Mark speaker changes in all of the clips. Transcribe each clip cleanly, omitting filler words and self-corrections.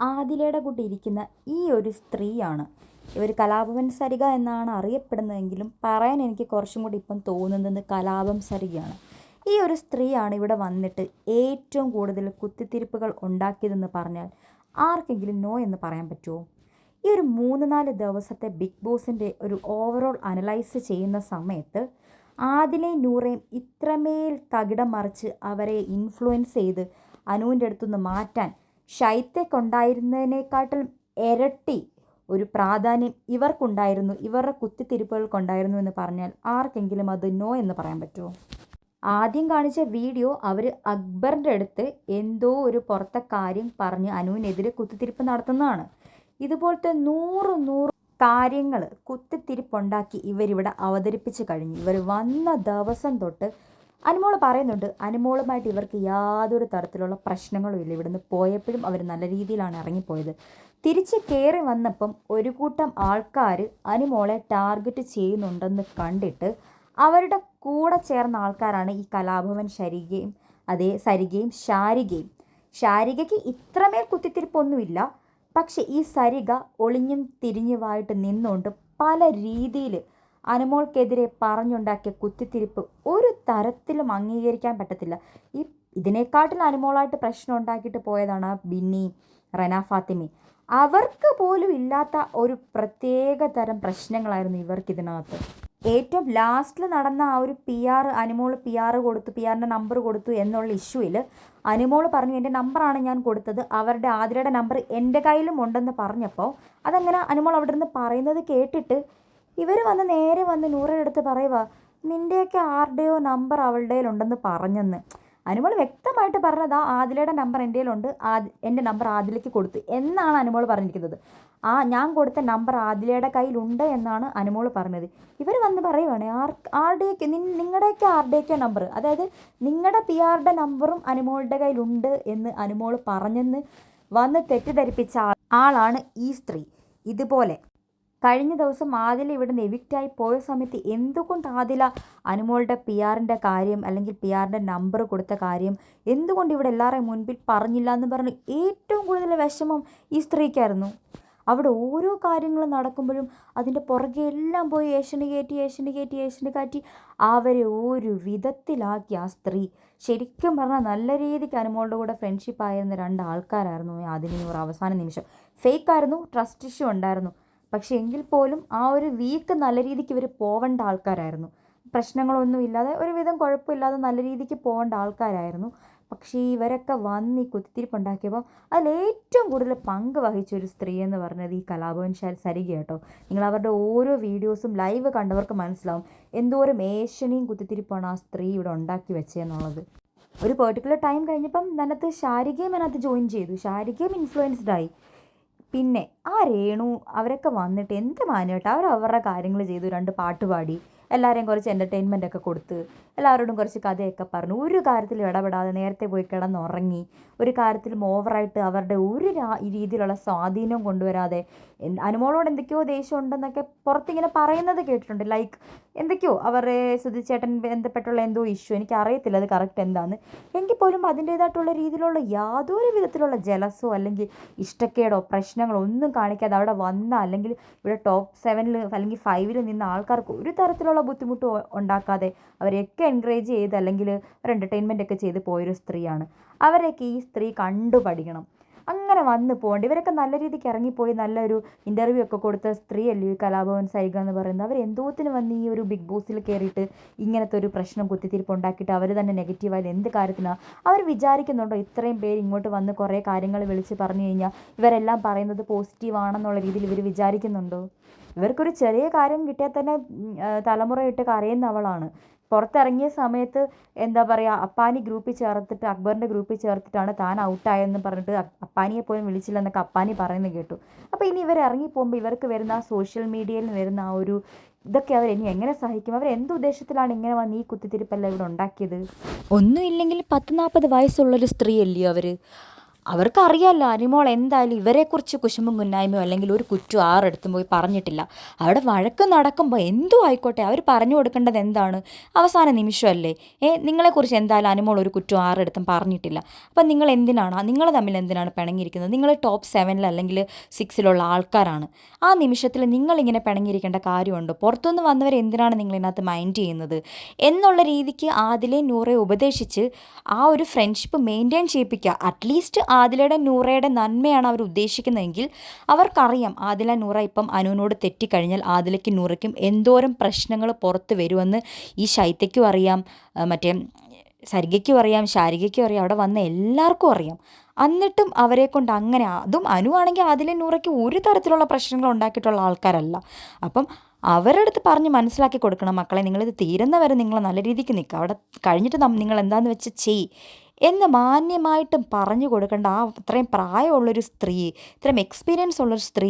Speaker 1: ആദിലയുടെ കൂട്ടി ഇരിക്കുന്ന ഈ ഒരു സ്ത്രീയാണ് ഇവർ കലാഭവൻ സരിക എന്നാണ് അറിയപ്പെടുന്നതെങ്കിലും പറയാൻ എനിക്ക് കുറച്ചും കൂടി ഇപ്പം തോന്നുന്നത് കലാപം സരികയാണ്. ഈ ഒരു സ്ത്രീയാണ് ഇവിടെ വന്നിട്ട് ഏറ്റവും കൂടുതൽ കുത്തിത്തിരിപ്പുകൾ ഉണ്ടാക്കിയതെന്ന് പറഞ്ഞാൽ ആർക്കെങ്കിലും നോ എന്ന് പറയാൻ പറ്റുമോ? ഈ ഒരു 3-4 ദിവസത്തെ ബിഗ് ബോസിൻ്റെ ഒരു ഓവറോൾ അനലൈസ് ചെയ്യുന്ന സമയത്ത് ആദിലയും നൂറയും ഇത്രമേൽ തകിടം മറിച്ച് അവരെ ഇൻഫ്ലുവൻസ് ചെയ്ത് അനുവിൻ്റെ അടുത്തുനിന്ന് മാറ്റാൻ ഷൈത്തയ്ക്കുണ്ടായിരുന്നതിനേക്കാട്ടിലും ഇരട്ടി ഒരു പ്രാധാന്യം ഇവർക്കുണ്ടായിരുന്നു, ഇവരുടെ കുത്തിത്തിരിപ്പുകൾക്കുണ്ടായിരുന്നു എന്ന് പറഞ്ഞാൽ ആർക്കെങ്കിലും അത് നോ എന്ന് പറയാൻ പറ്റുമോ? ആദ്യം കാണിച്ച വീഡിയോ അവർ അക്ബറിൻ്റെ അടുത്ത് എന്തോ ഒരു പുറത്തെ കാര്യം പറഞ്ഞ് അനുവിനെതിരെ കുത്തിത്തിരിപ്പ് നടത്തുന്നതാണ്. ഇതുപോലത്തെ 100 കാര്യങ്ങൾ കുത്തിത്തിരിപ്പുണ്ടാക്കി ഇവരിവിടെ അവതരിപ്പിച്ച് കഴിഞ്ഞു. ഇവർ വന്ന ദിവസം തൊട്ട് അനുമോൾ പറയുന്നുണ്ട്, അനുമോളുമായിട്ട് ഇവർക്ക് യാതൊരു തരത്തിലുള്ള പ്രശ്നങ്ങളും ഇല്ല. ഇവിടുന്ന് പോയപ്പോഴും അവർ നല്ല രീതിയിലാണ് ഇറങ്ങിപ്പോയത്. തിരിച്ച് കയറി വന്നപ്പം ഒരു കൂട്ടം ആൾക്കാർ അനുമോളെ ടാർഗറ്റ് ചെയ്യുന്നുണ്ടെന്ന് കണ്ടിട്ട് അവരുടെ കൂടെ ചേർന്ന ആൾക്കാരാണ് ഈ കലാഭവൻ സരികയും ശാരികയും. ശാരികയ്ക്ക് ഇത്രമേൽ കുത്തിത്തിരിപ്പൊന്നുമില്ല. പക്ഷെ ഈ സരിക ഒളിഞ്ഞും തിരിഞ്ഞുമായിട്ട് നിന്നുകൊണ്ട് പല രീതിയിൽ അനുമോൾക്കെതിരെ പറഞ്ഞുണ്ടാക്കിയ കുത്തിത്തിരിപ്പ് ഒരു തരത്തിലും അംഗീകരിക്കാൻ പറ്റത്തില്ല. ഇതിനെക്കാട്ടിൽ അനുമോളായിട്ട് പ്രശ്നം ഉണ്ടാക്കിയിട്ട് പോയതാണ് ബിന്നി, റന ഫാത്തിമി. അവർക്ക് പോലും ഇല്ലാത്ത ഒരു പ്രത്യേക തരം പ്രശ്നങ്ങളായിരുന്നു ഇവർക്കിതിനകത്ത്. ഏറ്റവും ലാസ്റ്റിൽ നടന്ന ആ ഒരു അനുമോൾ പിആറിൻ്റെ നമ്പർ കൊടുത്തു എന്നുള്ള ഇഷ്യൂവിൽ അനുമോൾ പറഞ്ഞു, എൻ്റെ നമ്പറാണ് ഞാൻ കൊടുത്തത്, അവരുടെ ആതിരയുടെ നമ്പർ എൻ്റെ കയ്യിലും ഉണ്ടെന്ന് പറഞ്ഞപ്പോൾ അതങ്ങനെ അനുമോൾ അവിടെ നിന്ന് പറയുന്നത് കേട്ടിട്ട് ഇവർ നേരെ വന്ന് നൂറയുടെ അടുത്ത് പറയുക, നിൻ്റെയൊക്കെ ആരുടെയോ നമ്പർ അവളുടെ ഉണ്ടെന്ന് പറഞ്ഞെന്ന്. അനുമോൾ വ്യക്തമായിട്ട് പറഞ്ഞത് ആദിലയുടെ നമ്പർ എൻ്റെ കയ്യിലുണ്ട്, എൻ്റെ നമ്പർ ആദിലയ്ക്ക് കൊടുത്തു എന്നാണ് അനുമോൾ പറഞ്ഞിരിക്കുന്നത്. ഞാൻ കൊടുത്ത നമ്പർ ആദിലയുടെ കയ്യിലുണ്ട് എന്നാണ് അനുമോൾ പറഞ്ഞത്. ഇവർ പറയുവാണ് ആരുടെയൊക്കെ നിങ്ങളുടെയൊക്കെ ആരുടെയൊക്കെ നമ്പർ, അതായത് നിങ്ങളുടെ പിആറിൻ്റെ നമ്പറും അനുമോളുടെ കയ്യിലുണ്ട് എന്ന് അനുമോൾ പറഞ്ഞെന്ന് തെറ്റിദ്ധരിപ്പിച്ച ആളാണ് ഈ സ്ത്രീ. ഇതുപോലെ കഴിഞ്ഞ ദിവസം ആദില ഇവിടുന്ന് എവിക്റ്റായി പോയ സമയത്ത് എന്തുകൊണ്ട് ആദില അനുമോളുടെ പിആറിൻ്റെ കാര്യം അല്ലെങ്കിൽ പിആറിൻ്റെ നമ്പർ കൊടുത്ത കാര്യം എന്തുകൊണ്ട് ഇവിടെ എല്ലാവരുടെയും മുൻപിൽ പറഞ്ഞില്ല എന്ന് പറഞ്ഞ് ഏറ്റവും കൂടുതൽ വിഷമം ഈ സ്ത്രീക്കായിരുന്നു. അവിടെ ഓരോ കാര്യങ്ങൾ നടക്കുമ്പോഴും അതിൻ്റെ പുറകെ എല്ലാം പോയി ഏഷ്യന് കയറ്റി അവരെ ഒരു വിധത്തിലാക്കി ആ സ്ത്രീ. ശരിക്കും പറഞ്ഞാൽ നല്ല രീതിക്ക് അനുമോളുടെ കൂടെ ഫ്രണ്ട്ഷിപ്പ് ആയിരുന്ന 2 ആൾക്കാരായിരുന്നു ആദില അവസാന നിമിഷം. ഫേക്കായിരുന്നു, ട്രസ്റ്റ് ഇഷ്യൂ ഉണ്ടായിരുന്നു. പക്ഷേ എങ്കിൽ പോലും ആ ഒരു വീക്ക് നല്ല രീതിക്ക് ഇവർ പോവേണ്ട ആൾക്കാരായിരുന്നു. പ്രശ്നങ്ങളൊന്നും ഇല്ലാതെ ഒരുവിധം കുഴപ്പമില്ലാതെ നല്ല രീതിക്ക് പോകേണ്ട ആൾക്കാരായിരുന്നു. പക്ഷേ ഇവരൊക്കെ വന്ന് ഈ കുത്തിത്തിരിപ്പുണ്ടാക്കിയപ്പോൾ അതിലേറ്റവും കൂടുതൽ പങ്ക് വഹിച്ച ഒരു സ്ത്രീ എന്ന് പറഞ്ഞത് ഈ കലാഭവൻ സരിക കേട്ടോ. നിങ്ങൾ അവരുടെ ഓരോ വീഡിയോസും ലൈവ് കണ്ടവർക്ക് മനസ്സിലാവും എന്തോരം ഏഷ്യനെയും കുത്തിത്തിരിപ്പാണ് ആ സ്ത്രീ ഇവിടെ ഉണ്ടാക്കി വെച്ചതെന്നുള്ളത്. ഒരു പെർട്ടിക്കുലർ ടൈം കഴിഞ്ഞപ്പം ശാരികയും അതിനകത്ത് ജോയിൻ ചെയ്തു. ശാരികയും ഇൻഫ്ലുവൻസ്ഡ് ആയി. പിന്നെ ആ രേണു അവരൊക്കെ വന്നിട്ട് എന്ത് മാന്യമായിട്ട് അവരുടെ കാര്യങ്ങൾ ചെയ്തു. 2 പാട്ട് പാടി, എല്ലാവരെയും കുറച്ച് എൻ്റർടൈൻമെൻ്റ് ഒക്കെ കൊടുത്ത്, എല്ലാവരോടും കുറച്ച് കഥയൊക്കെ പറഞ്ഞു. ഒരു കാര്യത്തിലും ഇടപെടാതെ നേരത്തെ പോയി കിടന്നുറങ്ങി. ഒരു കാര്യത്തിലും ഓവറായിട്ട് അവരുടെ ഒരു രീതിയിലുള്ള സ്വാധീനം കൊണ്ടുവരാതെ അനുമോളോട് എന്തൊക്കെയോ ദേഷ്യം ഉണ്ടെന്നൊക്കെ പുറത്തിങ്ങനെ പറയുന്നത് കേട്ടിട്ടുണ്ട്. ലൈക്ക് എന്തൊക്കെയോ അവരുടെ സുധിച്ചേട്ടൻ ബന്ധപ്പെട്ടുള്ള എന്തോ ഇഷ്യൂ, എനിക്ക് അറിയത്തില്ല അത് കറക്റ്റ് എന്താണെന്ന്. എങ്കിൽ പോലും അതിൻ്റേതായിട്ടുള്ള രീതിയിലുള്ള യാതൊരു വിധത്തിലുള്ള ജലസോ അല്ലെങ്കിൽ ഇഷ്ടക്കേടോ പ്രശ്നങ്ങളോ ഒന്നും കാണിക്കാതെ അവിടെ വന്ന അല്ലെങ്കിൽ ഇവിടെ ടോപ്പ് 7 അല്ലെങ്കിൽ 5 നിന്ന ആൾക്കാർക്ക് ഒരു തരത്തിലുള്ള ബുദ്ധിമുട്ട് ഉണ്ടാക്കാതെ അവരെയൊക്കെ എൻകറേജ് ചെയ്ത് അല്ലെങ്കിൽ ഒരു എൻ്റർടൈൻമെൻ്റ് ഒക്കെ ചെയ്ത് പോയൊരു സ്ത്രീയാണ്. അവരെയൊക്കെ ഈ സ്ത്രീ കണ്ടുപഠിക്കണം. അങ്ങനെ വന്ന് പോകേണ്ട ഇവരൊക്കെ നല്ല രീതിക്ക് ഇറങ്ങിപ്പോയി നല്ലൊരു ഇൻ്റർവ്യൂ ഒക്കെ കൊടുത്ത സ്ത്രീ അല്ലേ ഈ കലാഭവൻ സരിക എന്ന് പറയുന്നത്. അവർ എന്തോത്തിന് വന്ന് ഈ ഒരു ബിഗ് ബോസിൽ കയറിയിട്ട് ഇങ്ങനത്തെ ഒരു പ്രശ്നം കുത്തിത്തിരിപ്പ് ഉണ്ടാക്കിയിട്ട് അവർ തന്നെ നെഗറ്റീവായത് എന്ത് കാര്യത്തിനാണ്? അവർ വിചാരിക്കുന്നുണ്ടോ ഇത്രയും പേര് ഇങ്ങോട്ട് വന്ന് കുറേ കാര്യങ്ങൾ വിളിച്ച് പറഞ്ഞു കഴിഞ്ഞാൽ ഇവരെല്ലാം പറയുന്നത് പോസിറ്റീവാണെന്നുള്ള രീതിയിൽ ഇവർ വിചാരിക്കുന്നുണ്ടോ? ഇവർക്കൊരു ചെറിയ കാര്യം കിട്ടിയാൽ തന്നെ തലമുറയിട്ട് കരയുന്നവളാണ്. പുറത്തിറങ്ങിയ സമയത്ത് എന്താ പറയുക, അപ്പാനി ഗ്രൂപ്പിൽ ചേർത്തിട്ട് അക്ബറിൻ്റെ ഗ്രൂപ്പിൽ ചേർത്തിട്ടാണ് താൻ ഔട്ടായെന്ന് പറഞ്ഞിട്ട് അപ്പാനിയെ പോലും വിളിച്ചില്ലെന്നൊക്കെ അപ്പാനി പറയുന്നത് കേട്ടു. അപ്പോൾ ഇനി ഇവർ ഇറങ്ങിപ്പോകുമ്പോൾ ഇവർക്ക് വരുന്ന ആ സോഷ്യൽ മീഡിയയിൽ വരുന്ന ആ ഒരു ഇതൊക്കെ അവർ ഇനി എങ്ങനെ സഹിക്കും? അവർ എന്ത് ഉദ്ദേശത്തിലാണ് ഇങ്ങനെ വന്ന് ഈ കുത്തിത്തിരിപ്പെല്ലാം ഇവിടെ ഉണ്ടാക്കിയത്? ഒന്നുമില്ലെങ്കിൽ 10-40 വയസ്സുള്ളൊരു സ്ത്രീയല്ലയോ അവർ? അവർക്കറിയാമല്ലോ അനുമോൾ എന്തായാലും ഇവരെക്കുറിച്ച് കുശുമ്പും കുന്നായ്മയോ അല്ലെങ്കിൽ ഒരു കുറ്റം ആരെടുത്തും പോയി പറഞ്ഞിട്ടില്ല. അവിടെ വഴക്ക് നടക്കുമ്പോൾ എന്തോ ആയിക്കോട്ടെ അവർ പറഞ്ഞു കൊടുക്കേണ്ടത് എന്താണ്, അവസാന നിമിഷമല്ലേ. നിങ്ങളെക്കുറിച്ച് എന്തായാലും അനുമോൾ ഒരു കുറ്റം ആരെടുത്തും പറഞ്ഞിട്ടില്ല. അപ്പം നിങ്ങൾ തമ്മിൽ എന്തിനാണ് പിണങ്ങിയിരിക്കുന്നത്? നിങ്ങൾ ടോപ്പ് 7 അല്ലെങ്കിൽ 6 ആൾക്കാരാണ്. ആ നിമിഷത്തിൽ നിങ്ങളിങ്ങനെ പിണങ്ങിയിരിക്കേണ്ട കാര്യമുണ്ടോ? പുറത്തുനിന്ന് വന്നവരെ എന്തിനാണ് നിങ്ങളിതിനകത്ത് മൈൻഡ് ചെയ്യുന്നത് എന്നുള്ള രീതിക്ക് ആദിലയും നൂറയെ ഉപദേശിച്ച് ആ ഒരു ഫ്രണ്ട്ഷിപ്പ് മെയിൻറ്റെയിൻ ചെയ്യിപ്പിക്കുക. അറ്റ്ലീസ്റ്റ് ആദിലയുടെ നൂറയുടെ നന്മയാണ് അവർ ഉദ്ദേശിക്കുന്നതെങ്കിൽ അവർക്കറിയാം ആദില നൂറ ഇപ്പം അനുവിനോട് തെറ്റിക്കഴിഞ്ഞാൽ ആദിലയ്ക്കും നൂറയ്ക്കും എന്തോരം പ്രശ്നങ്ങൾ പുറത്ത് വരുമെന്ന് ഈ ശൈത്യയ്ക്കും അറിയാം, മറ്റേ സരികയ്ക്കും അറിയാം, ശാരികയ്ക്കും അറിയാം, അവിടെ വന്ന എല്ലാവർക്കും അറിയാം. എന്നിട്ടും അവരെ കൊണ്ട് അങ്ങനെ, അതും അനുവാണെങ്കിൽ ആദില നൂറയ്ക്ക് ഒരു തരത്തിലുള്ള പ്രശ്നങ്ങൾ ഉണ്ടാക്കിയിട്ടുള്ള ആൾക്കാരല്ല. അപ്പം അവരുടെ അടുത്ത് പറഞ്ഞ് മനസ്സിലാക്കി കൊടുക്കണം, മക്കളെ നിങ്ങളിത് തീരുന്നവരെ നിങ്ങൾ നല്ല രീതിക്ക് നിൽക്കുക, അവിടെ കഴിഞ്ഞിട്ട് നിങ്ങൾ എന്താണെന്ന് വെച്ച് ചെയ് എന്ന് മാന്യമായിട്ടും പറഞ്ഞു കൊടുക്കേണ്ട ആ അത്രയും പ്രായമുള്ളൊരു സ്ത്രീ, ഇത്രയും എക്സ്പീരിയൻസ് ഉള്ളൊരു സ്ത്രീ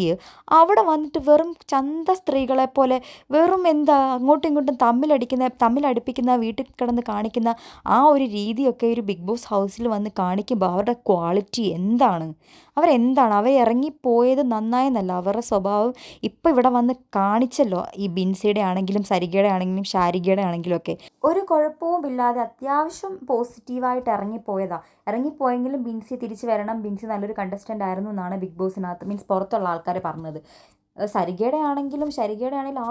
Speaker 1: അവിടെ വന്നിട്ട് വെറും ചന്ത സ്ത്രീകളെ പോലെ വെറും എന്താ അങ്ങോട്ടും ഇങ്ങോട്ടും തമ്മിലടുപ്പിക്കുന്ന വീട്ടിൽ കിടന്ന് കാണിക്കുന്ന ആ ഒരു രീതിയൊക്കെ ഒരു ബിഗ് ബോസ് ഹൗസിൽ വന്ന് കാണിക്കുമ്പോൾ അവരുടെ ക്വാളിറ്റി എന്താണ്, അവർ ഇറങ്ങിപ്പോയത് നന്നായെന്നല്ല, അവരുടെ സ്വഭാവം ഇപ്പം ഇവിടെ വന്ന് കാണിച്ചല്ലോ. ഈ ബിൻസിയുടെ ആണെങ്കിലും സരികയുടെ ആണെങ്കിലും ശാരികയുടെ ആണെങ്കിലും ഒക്കെ ഒരു കുഴപ്പവുമില്ലാതെ അത്യാവശ്യം പോസിറ്റീവായിട്ട് ഇറങ്ങിപ്പോയെങ്കിലും ബിൻസി തിരിച്ച് വരണം, ബിൻസി നല്ലൊരു കണ്ടസ്റ്റൻ്റ് ആയിരുന്നു എന്നാണ് ബിഗ് ബോസിനകത്ത് മീൻസ് പുറത്തുള്ള ആൾക്കാർ പറഞ്ഞത്. സരികയുടെ ആണെങ്കിലും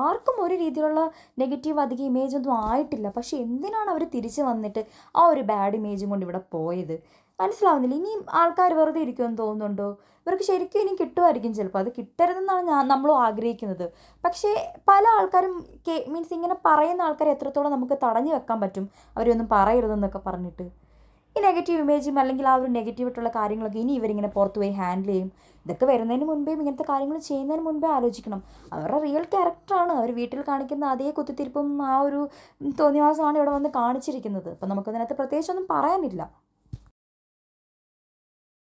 Speaker 1: ആർക്കും ഒരു രീതിയിലുള്ള നെഗറ്റീവ് അധികം ഇമേജ് ഒന്നും ആയിട്ടില്ല. പക്ഷേ എന്തിനാണ് അവർ തിരിച്ച് വന്നിട്ട് ആ ഒരു ബാഡ് ഇമേജും കൊണ്ട് ഇവിടെ പോയത് മനസ്സിലാവുന്നില്ല. ഇനിയും ആൾക്കാർ വെറുതെ ഇരിക്കുമെന്ന് തോന്നുന്നുണ്ടോ? ഇവർക്ക് ശരിക്കും ഇനിയും കിട്ടുമായിരിക്കും ചിലപ്പോൾ, അത് കിട്ടരുതെന്നാണ് നമ്മളും ആഗ്രഹിക്കുന്നത്. പക്ഷേ പല ആൾക്കാരും മീൻസ് ഇങ്ങനെ പറയുന്ന ആൾക്കാരെ എത്രത്തോളം നമുക്ക് തടഞ്ഞു വെക്കാൻ പറ്റും, അവരൊന്നും പറയരുതെന്നൊക്കെ പറഞ്ഞിട്ട്. ഈ നെഗറ്റീവ് ഇമേജും അല്ലെങ്കിൽ ആ ഒരു നെഗറ്റീവായിട്ടുള്ള കാര്യങ്ങളൊക്കെ ഇനി ഇവരിങ്ങനെ പുറത്ത് പോയി ഹാൻഡിൽ ചെയ്യും. ഇതൊക്കെ വരുന്നതിന് മുൻപേയും ഇങ്ങനത്തെ കാര്യങ്ങൾ ചെയ്യുന്നതിന് മുൻപേ ആലോചിക്കണം. അവരുടെ റിയൽ ക്യാരക്ടറാണ്, അവർ വീട്ടിൽ കാണിക്കുന്ന അതേ കുത്തിത്തിരിപ്പും ആ ഒരു തോന്നിവാസമാണ് ഇവിടെ വന്ന് കാണിച്ചിരിക്കുന്നത്. അപ്പം നമുക്കതിനകത്ത് പ്രത്യേകിച്ചൊന്നും പറയാനില്ല.